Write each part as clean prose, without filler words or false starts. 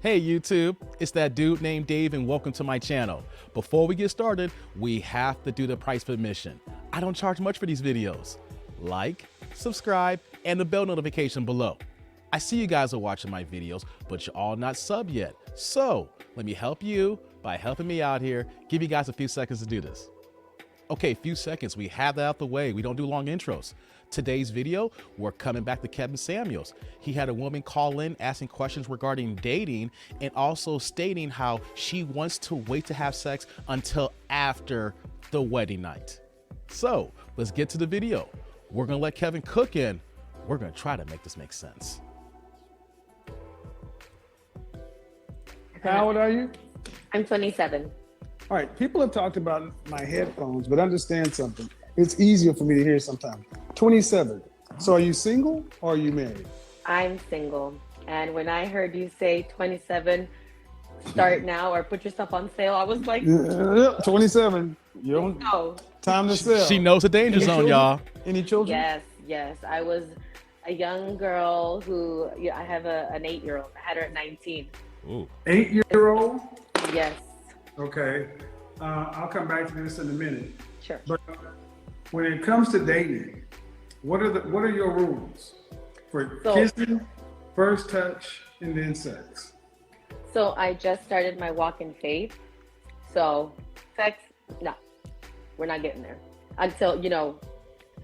Hey YouTube, it's that dude named Dave and welcome to my channel. Before we get started, we have to do the price of admission. I don't charge much for these videos. Like, subscribe, and the bell notification below. I see you guys are watching my videos, but you're all not sub yet. So let me help you by helping me out here. Give you guys a few seconds to do this. Okay, few seconds, we have that out the way. We don't do long intros. Today's video, we're coming back to Kevin Samuels. He had a woman call in asking questions regarding dating and also stating how she wants to wait to have sex until after the wedding night. So let's get to the video. We're gonna let Kevin cook in. We're gonna try to make this make sense. How old are you? I'm 27. All right, people have talked about my headphones, but understand something. It's easier for me to hear sometimes. 27. So are you single or are you married? I'm single. And when I heard you say 27, start now or put yourself on sale, I was like, 27. You don't no. time to sell. She knows the danger Any zone, children? y'all. Any children? Yes. I was a young girl who, I have an 8-year-old. I had her at 19. Ooh. 8-year-old? Yes, Okay. I'll come back to this in a minute. sure. But when it comes to dating, what are your rules for kissing, first touch, and then sex? So I just started my walk in faith. So sex, no, we're not getting there until,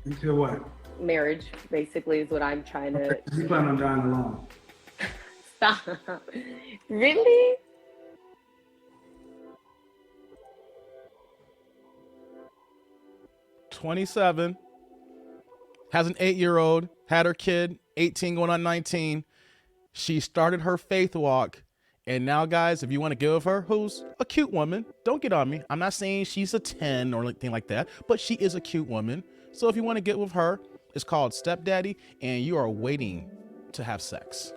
Until what? marriage basically is what I'm trying to You plan on dying alone. stop. Really? "27, has an 8-year-old, had her kid, 18 going on 19. She started her faith walk. And now, guys, if you want to give her, who's a cute woman, don't get on me. I'm not saying she's a 10 or anything like that, but she is a cute woman. So if you want to get with her, it's called stepdaddy, and you are waiting to have sex.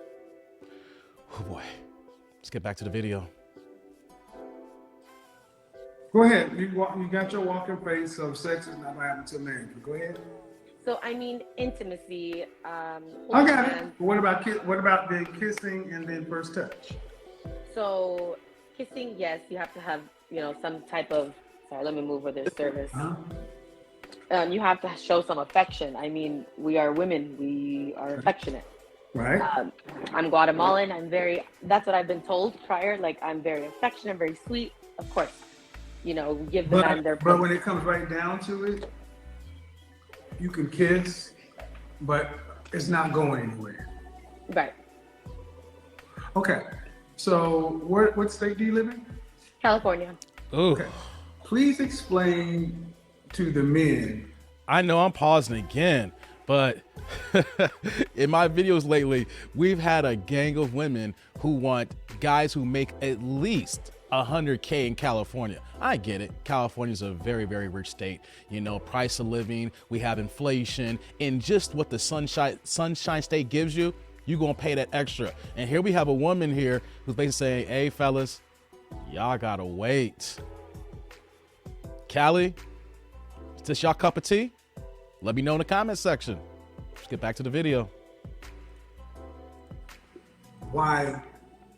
Oh boy, let's get back to the video. Go ahead. You got your walking face, so sex is not going to happen until marriage. Go ahead. So I mean intimacy. I got it. What about the kissing and then first touch? So kissing, yes, you have to have, some type of, sorry, let me move where there's service. You have to show some affection. I mean, we are women, we are affectionate. Right. I'm Guatemalan, that's what I've been told prior, like I'm very affectionate, very sweet, of course. Give the man their But when it comes right down to it, you can kiss, but it's not going anywhere. Right. Okay. So what state do you live in? California. Ooh, Okay. Please explain to the men. I know I'm pausing again, but in my videos lately, we've had a gang of women who want guys who make at least 100K in California. I get it. California's a very, very rich state. Price of living, we have inflation, and just what the sunshine state gives you, you're gonna pay that extra. And here we have a woman here who's basically saying, hey fellas, y'all gotta wait. Callie, is this y'all cup of tea? Let me know in the comment section. Let's get back to the video. Why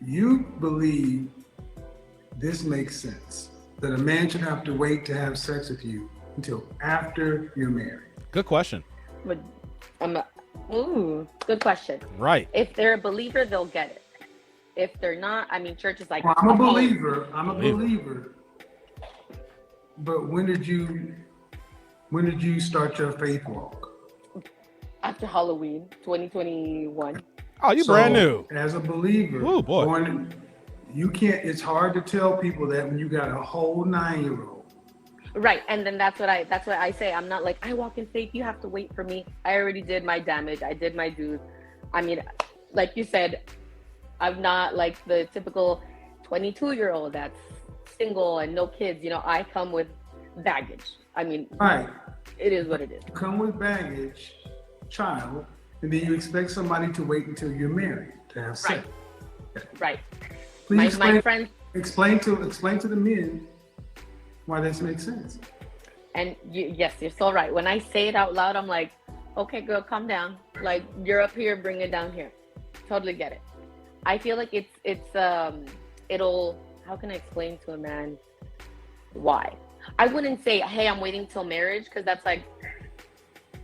you believe this makes sense, that a man should have to wait to have sex with you until after you're married. Good question. But good question. Right. If they're a believer, they'll get it. If they're not, I mean, church is like, Well, I'm a believer. But when did you start your faith walk? after Halloween 2021. Oh, you brand new. As a believer, Oh boy. You can't, it's hard to tell people that when you got a whole 9-year-old. Right, and then that's what I say. I'm not like, I walk in faith, you have to wait for me. I already did my damage. I did my dues. I mean, like you said, I'm not like the typical 22-year-old that's single and no kids. You know, I come with baggage. I mean, Right. it is what it is. You come with baggage, child, and then you expect somebody to wait until you're married to have sex. Right. Please My friends, explain to the men why this makes sense. and yes, you're so right. When I say it out loud, I'm like, okay, girl, calm down. Like, you're up here, bring it down here. Totally get it. I feel like it'll, how can I explain to a man why? I wouldn't say, hey, I'm waiting till marriage, because that's like,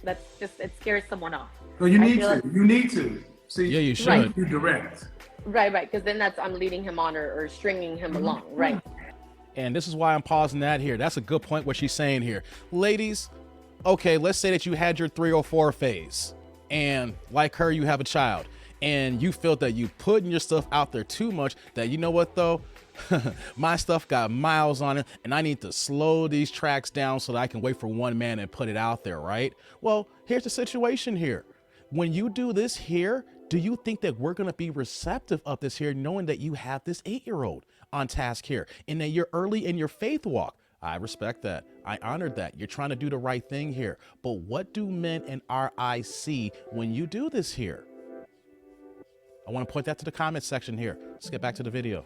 that's just, it scares someone off. So you I need feel to. like- You need to. See, Yeah, you should. Right. You direct. Right, because then that's, I'm leading him on or stringing him along, right? And this is why I'm pausing that here. That's a good point what she's saying here. Ladies, okay, let's say that you had your 3 or 4 phase, and like her, you have a child, and you feel that you putting your stuff out there too much, that you know what though? My stuff got miles on it, and I need to slow these tracks down so that I can wait for one man and put it out there, right? Well, here's the situation here. When you do this here, do you think that we're going to be receptive of this here, knowing that you have this 8-year-old on task here and that you're early in your faith walk? I respect that. I honored that. You're trying to do the right thing here. But what do men in our eyes see when you do this here? I want to point that to the comment section here. Let's get back to the video.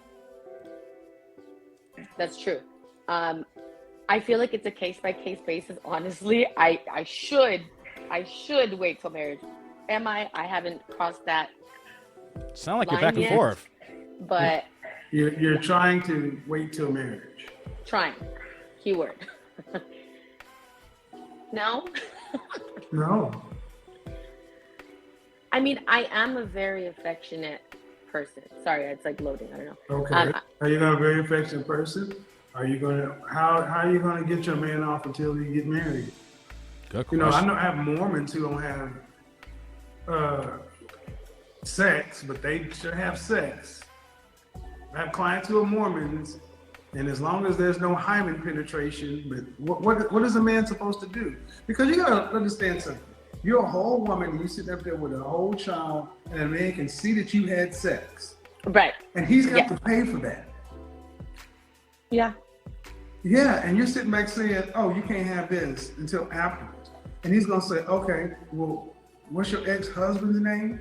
That's true. I feel like it's a case by case basis. Honestly, I should wait till marriage. Am I? I haven't crossed that Sound like you're line back and yet. forth. But You're trying to wait till marriage. trying. Keyword. No. No. I mean, I am a very affectionate person. Sorry, it's like loading. I don't know. Okay. Are you gonna be a very affectionate person? Are you gonna how are you gonna get your man off until you get married? Good You question. know, I have Mormons who don't have sex, but they should have sex. I have clients who are Mormons, and as long as there's no hymen penetration, but what is a man supposed to do? Because you gotta understand something. You're a whole woman, and you sit up there with a whole child, and a man can see that you had sex, Right. and he's got Yeah. to pay for that. Yeah. Yeah, and you're sitting back saying, "Oh, you can't have this until afterwards," and he's gonna say, "Okay, well, what's your ex-husband's name?"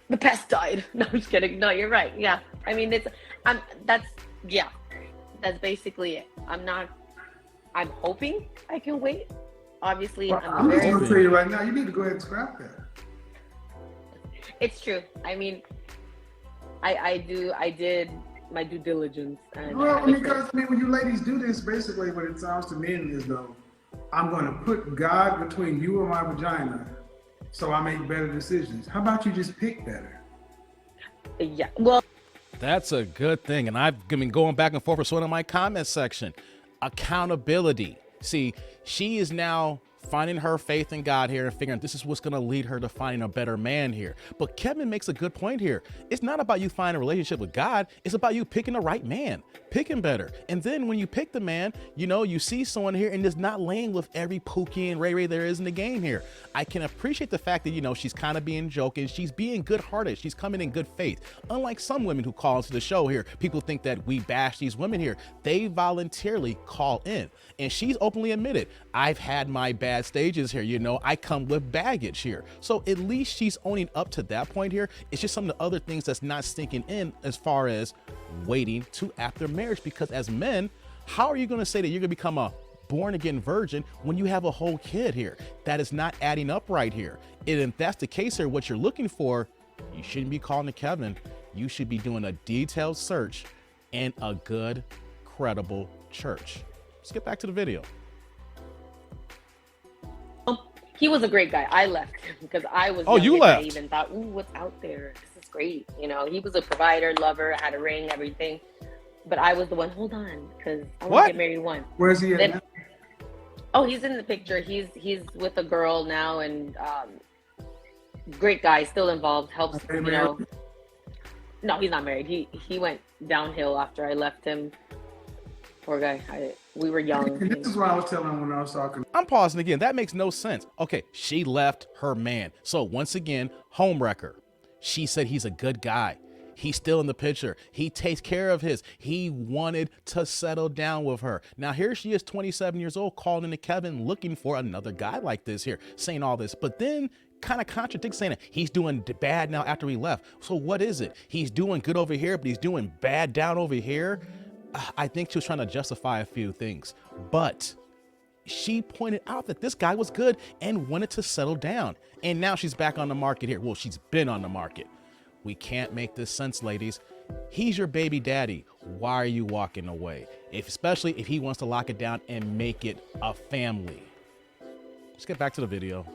The pest died. No, I'm just kidding. No, you're right. Yeah. I mean, that's basically it. I'm hoping I can wait. Obviously, Well, I'm I'm just very, gonna tell you right now, you need to go ahead and scrap that. it's true. I mean, I did my due diligence. And Well, because when you ladies do this, basically what it sounds to men is though, I'm gonna put God between you and my vagina, so I make better decisions. How about you just pick better? yeah. Well, That's a good thing. And I've been going back and forth with someone in my comment section. Accountability. See, she is now finding her faith in God here and figuring this is what's going to lead her to finding a better man here. But Kevin makes a good point here. It's not about you finding a relationship with God. It's about you picking the right man, picking better. And then when you pick the man, you know, you see someone here and is not laying with every Pookie and Ray Ray there is in the game here. I can appreciate the fact that, you know, she's kind of being joking. She's being good hearted. She's coming in good faith. Unlike some women who call into the show here, people think that we bash these women here. They voluntarily call in. And she's openly admitted, I've had my bad stages here. You know, I come with baggage here. So at least she's owning up to that point here. It's just some of the other things that's not sinking in as far as waiting to after marriage. Because as men, how are you going to say that you're going to become a born again virgin when you have a whole kid here? That is not adding up right here. And if that's the case here, what you're looking for, you shouldn't be calling to Kevin. You should be doing a detailed search in a good, credible church. Let's get back to the video. he was a great guy. I left him because I was. Oh, you young and left. naive and thought, ooh, what's out there? This is great. You know, he was a provider, lover, had a ring, everything. But I was the one. Hold on, because I want What? to get married once. Where's he at Then- now? Oh, he's in the picture. He's with a girl now, and great guy, still involved. Helps. Okay, You know. No, he's not married. He went downhill after I left him. Poor guy. We were young. And this is what I was telling him when I was talking. I'm pausing again. That makes no sense. Okay, she left her man. So once again, homewrecker. She said he's a good guy. He's still in the picture. He takes care of his. He wanted to settle down with her. Now here she is, 27 years old, calling into Kevin looking for another guy like this here, saying all this. But then kind of contradicts saying that he's doing bad now after he left. So what is it? He's doing good over here, but he's doing bad down over here. I think she was trying to justify a few things, but she pointed out that this guy was good and wanted to settle down. And now she's back on the market here. Well, she's been on the market. We can't make this sense, ladies. He's your baby daddy. Why are you walking away? Especially if he wants to lock it down and make it a family. Let's get back to the video.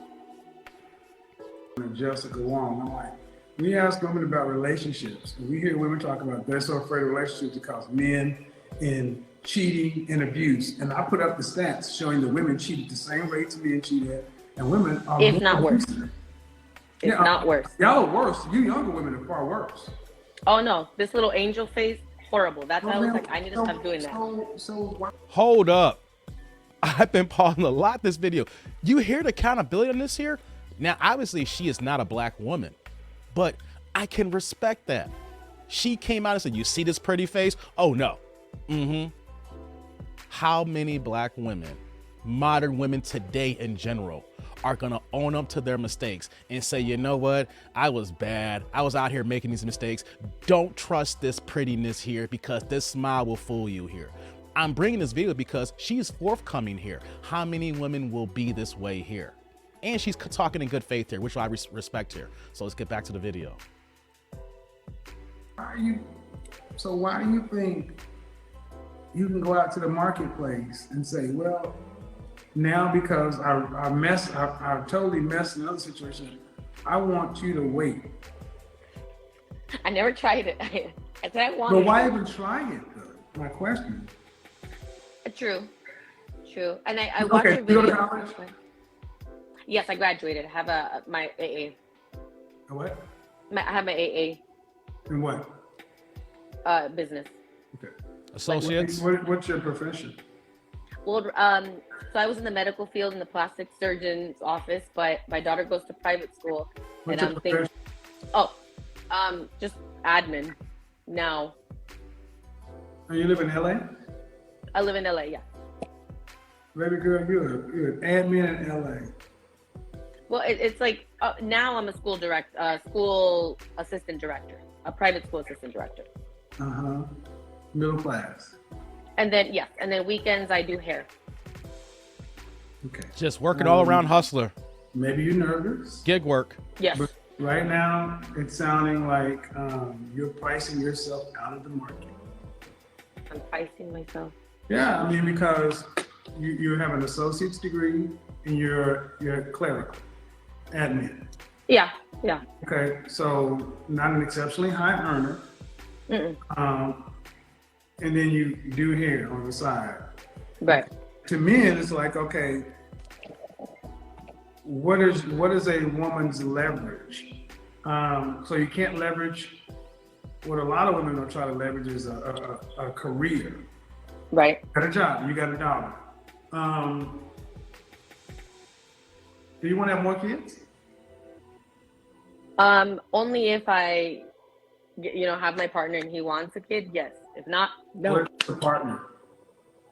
Jessica Wong, I'm like, we ask women about relationships, and we hear women talk about they're so afraid of relationships because men and cheating and abuse. And I put up the stats showing that women cheat at the same rates men cheat at, and women are If not worse. abusive. It's not worse. Y'all are worse. You younger women are far worse. Oh no, this little angel face, horrible. That's why I was like, I need to stop doing that. Hold up. I've been pausing a lot this video. You hear the accountability on this here? Now, obviously, she is not a black woman, but I can respect that. She came out and said, you see this pretty face? Oh, no. How many black women, modern women today in general, are going to own up to their mistakes and say, you know what? I was bad. I was out here making these mistakes. Don't trust this prettiness here because this smile will fool you here. I'm bringing this video because she's forthcoming here. How many women will be this way here? And she's talking in good faith here, which I respect here. So let's get back to the video. Why do you think you can go out to the marketplace and say, well, now because I totally messed in another situation, I want you to wait. I never tried it. I said I wanted. But why even try it though? My question. True. And I watched Okay, your you video. go to college? Yes, I graduated. I have my AA. A what? I have my AA And what? business. Okay. Associates? What's your profession? Well, so I was in the medical field in the plastic surgeon's office, but my daughter goes to private school, What's and your I'm thinking, profession? just admin now. And you live in LA? I live in LA, yeah. Baby girl, you're an admin in LA. Well, it's like now I'm a school assistant director, a private school assistant director. Middle class. And then weekends I do hair. Okay. Just working all around hustler. Maybe you're nervous. Gig work. Yes. But right now, it's sounding like you're pricing yourself out of the market. I'm pricing myself. Yeah, I mean, because you have an associate's degree and you're clerical, admin. Yeah. Okay, so not an exceptionally high earner. And then you do hair on the side. Right. To men, it's like, okay, what is a woman's leverage? So you can't leverage. What a lot of women will try to leverage is a career. Right. You got a job, you got a dollar. Do you want to have more kids? Only if I, have my partner and he wants a kid. Yes. If not, no. What's the partner?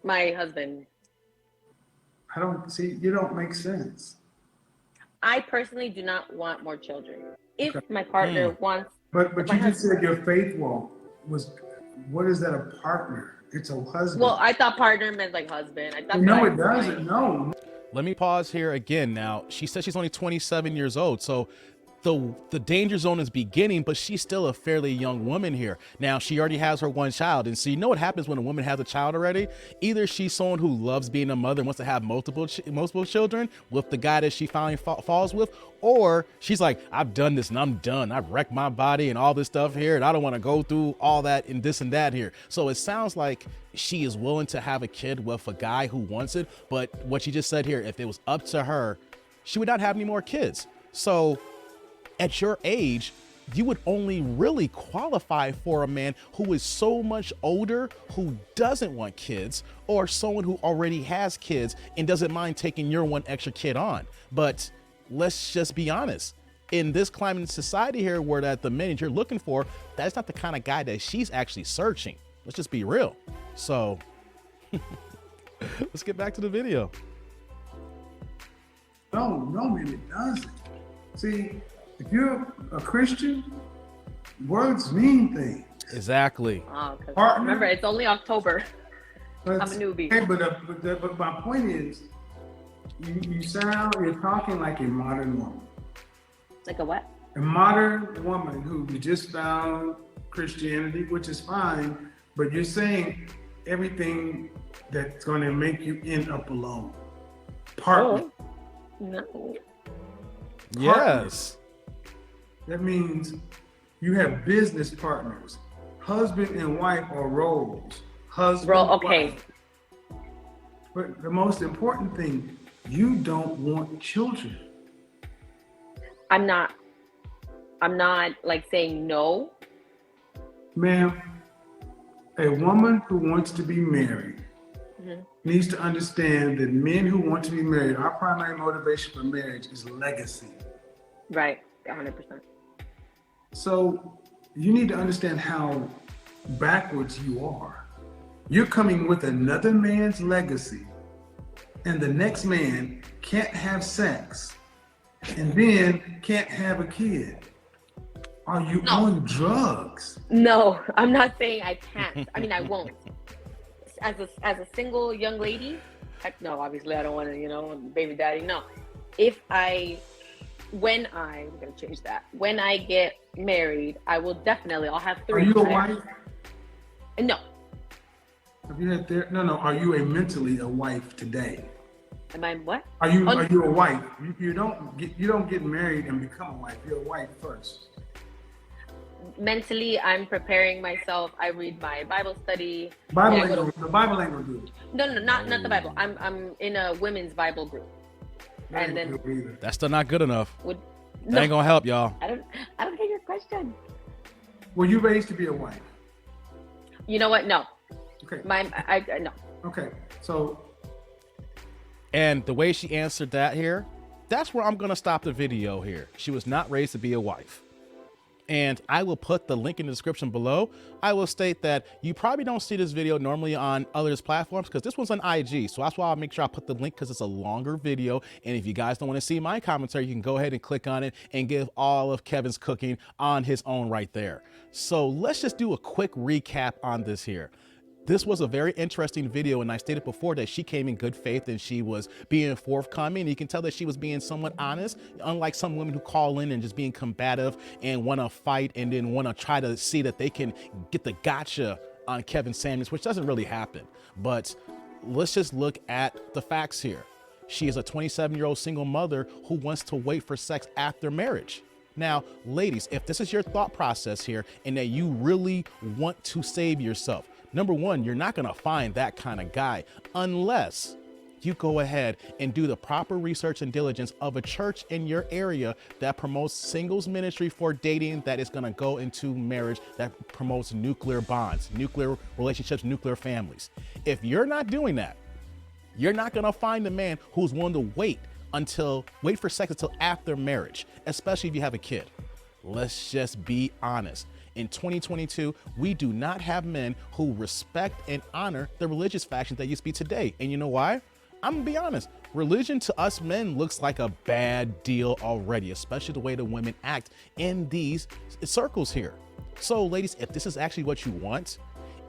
My husband. I don't see. You don't make sense. I personally do not want more children. If my partner wants. But you just said your faith walk was. What is that? A partner? It's a husband. Well, I thought partner meant like husband. I thought no, it doesn't. No. Let me pause here again. Now, she said she's only 27 years old. So the danger zone is beginning, but she's still a fairly young woman here. Now, she already has her one child. And so you know what happens when a woman has a child already? Either she's someone who loves being a mother and wants to have multiple children with the guy that she finally falls with, or she's like, I've done this and I'm done. I've wrecked my body and all this stuff here, and I don't want to go through all that and this and that here. So it sounds like she is willing to have a kid with a guy who wants it. But what she just said here, if it was up to her, she would not have any more kids. So at your age, you would only really qualify for a man who is so much older, who doesn't want kids, or someone who already has kids and doesn't mind taking your one extra kid on. But let's just be honest. In this climate in society here, where that the men you're looking for, that's not the kind of guy that she's actually searching. Let's just be real. So let's get back to the video. No, man, it doesn't. See, if you're a Christian, words mean things. Exactly. Remember, it's only October. I'm a newbie. Okay, but my point is, you're talking like a modern woman. Like a what? A modern woman who just found Christianity, which is fine, but you're saying everything that's going to make you end up alone. Partly. Oh, no. Yes. That means you have business partners. Husband and wife are roles. Okay. Wife. But the most important thing, you don't want children. I'm not like saying no. Ma'am, a woman who wants to be married needs to understand that men who want to be married, our primary motivation for marriage is legacy. Right, 100%. So you need to understand how backwards you are. You're coming with another man's legacy, and the next man can't have sex and then can't have a kid. Are you on drugs? No, I'm not saying I can't. I mean, I won't. As a single young lady, no, obviously I don't want to, baby daddy. No. When I'm going to change that. When I get married, I'll have 3. Are you a wife? No. Have you had no, are you mentally a wife today? Am I what? Are you a wife? You don't get married and become a wife. You're a wife first. Mentally, I'm preparing myself. I read my Bible study. The Bible ain't gonna do it. No, not the Bible. I'm in a women's Bible group. That ain't good either. That's still not good enough. That ain't gonna help y'all. I don't get your question. Were you raised to be a wife? You know what? No. Okay. No. Okay. So. And the way she answered that here, that's where I'm gonna stop the video here. She was not raised to be a wife. And I will put the link in the description below. I will state that you probably don't see this video normally on others platforms because this one's on IG. So that's why I'll make sure I put the link because it's a longer video. And if you guys don't want to see my commentary, you can go ahead and click on it and give all of Kevin's cooking on his own right there. So let's just do a quick recap on this here. This was a very interesting video, and I stated before that she came in good faith and she was being forthcoming. You can tell that she was being somewhat honest, unlike some women who call in and just being combative and want to fight and then want to try to see that they can get the gotcha on Kevin Samuels, which doesn't really happen. But let's just look at the facts here. She is a 27-year-old single mother who wants to wait for sex after marriage. Now, ladies, if this is your thought process here and that you really want to save yourself, number one, you're not going to find that kind of guy unless you go ahead and do the proper research and diligence of a church in your area that promotes singles ministry for dating, that is going to go into marriage, that promotes nuclear bonds, nuclear relationships, nuclear families. If you're not doing that, you're not going to find a man who's willing to wait for sex until after marriage, especially if you have a kid. Let's just be honest. In 2022, we do not have men who respect and honor the religious factions that used to be today. And you know why? I'm gonna be honest. Religion to us men looks like a bad deal already, especially the way the women act in these circles here. So ladies, if this is actually what you want,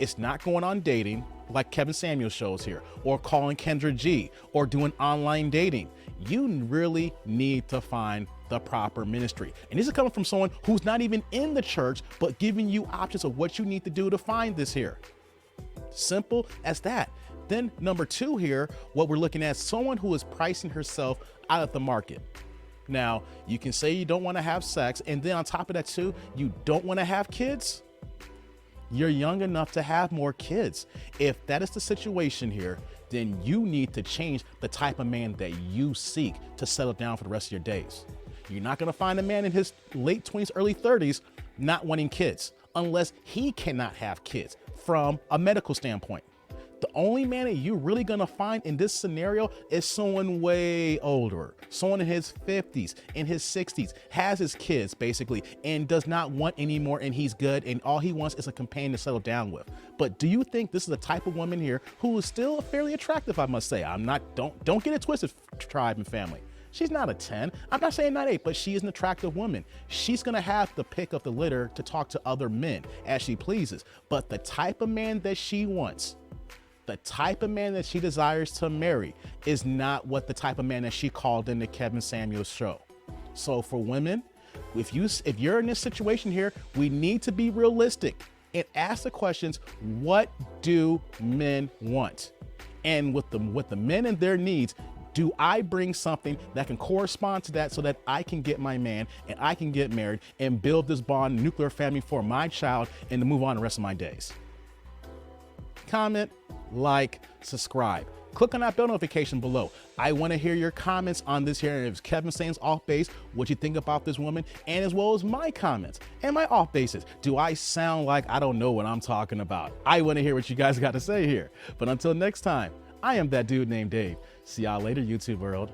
it's not going on dating like Kevin Samuels shows here, or calling Kendra G, or doing online dating. You really need to find the proper ministry. And this is coming from someone who's not even in the church, but giving you options of what you need to do to find this here. Simple as that. Then number two here, what we're looking at, someone who is pricing herself out of the market. Now, you can say you don't want to have sex, and then on top of that too, you don't want to have kids. You're young enough to have more kids. If that is the situation here, then you need to change the type of man that you seek to settle down for the rest of your days. You're not going to find a man in his late 20s, early 30s not wanting kids unless he cannot have kids from a medical standpoint. The only man that you're really going to find in this scenario is someone way older, someone in his 50s, in his 60s, has his kids basically, and does not want any more, and he's good, and all he wants is a companion to settle down with. But do you think this is the type of woman here who is still fairly attractive? I must say, don't get it twisted, tribe and family. She's not a 10. I'm not saying not 8, but she is an attractive woman. She's going to have the pick of the litter to talk to other men as she pleases. But the type of man that she wants, the type of man that she desires to marry, is not what the type of man that she called in the Kevin Samuels show. So for women, If you're in this situation here, we need to be realistic and ask the questions, what do men want? And with the men and their needs, do I bring something that can correspond to that so that I can get my man and I can get married and build this bond, nuclear family for my child and to move on the rest of my days? Comment, like, subscribe. Click on that bell notification below. I want to hear your comments on this here. And if Kevin saying's off base, what you think about this woman, and as well as my comments and my off bases. Do I sound like I don't know what I'm talking about? I want to hear what you guys got to say here. But until next time, I am that dude named Dave. See y'all later, YouTube world.